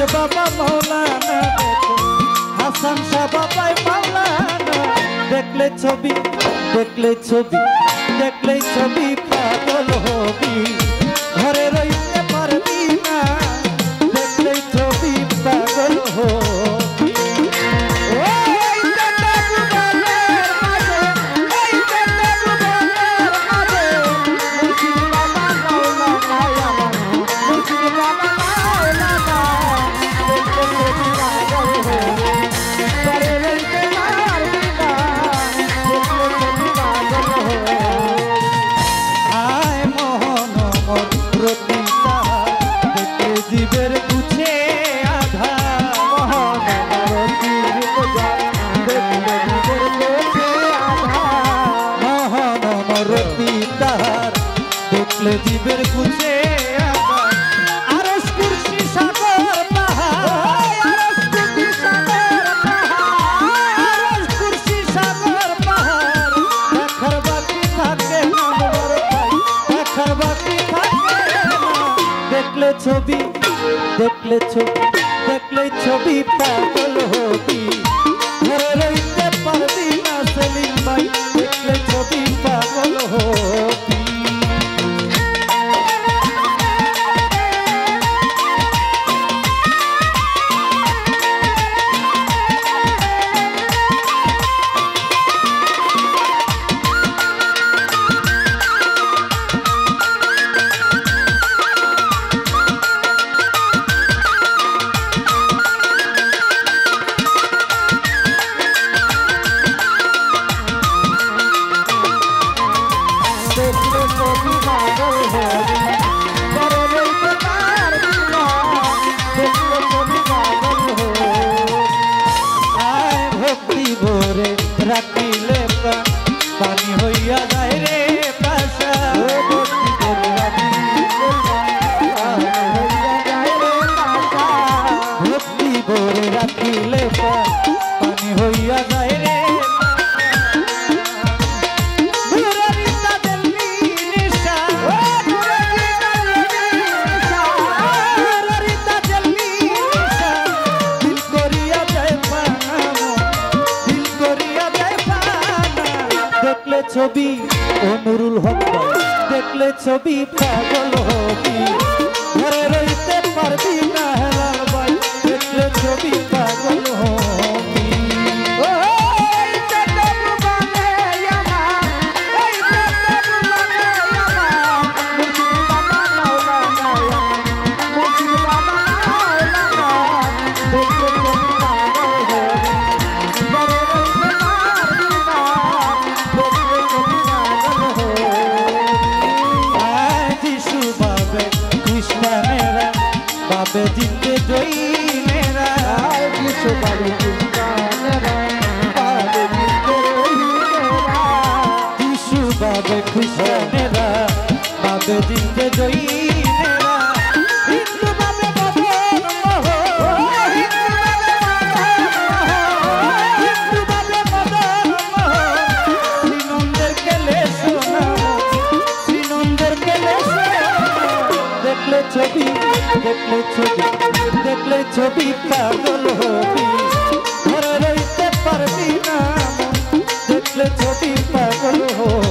বাবা মৌলানা হাসান শাহ বাবাই মৌলানা দেখলে ছবি পাগল হবি ঘরে রইতে পারবি না দেখলে ছবি পাগল হবি জীবের কুছে আরশ কুরসি সাগর পাহাড় আরশ কুরসি সাগর পাহাড় দেখার বাকি থাকে না মোর ভাই দেখার বাকি থাকে না দেখলে ছবি পাগল হবি ঘরে রইতে পারবি না সেলিম ভাই দেখলে ছবি পাগল হবি রাখিলে পানি হইয়া যায় রে পাশা ভক্তি ভরে রাখিলে পানি হইয়া যায় রে ছবি ও নুরুল হক দেখলে ছবি পাগল হবি ঘরে রইতে পারবি না হেলাল ভাই দেখলে ছবি পাগল হবি बाबे जिंदे जोई मेरा किसो बाबे मेरा बाबे जिंदे जोई मेरा किसो बाबे खुश मेरा बाबे जिंदे जोई मेरा हिंदू बाबे मदन मोहो हिंदू बाबे मदन मोहो श्रीनंदर के ले सोना श्रीनंदर के ले सोना देखले ছবি পাগল হবি ঘরে রইতে পারবি না দেখলে ছবি পাগল হবি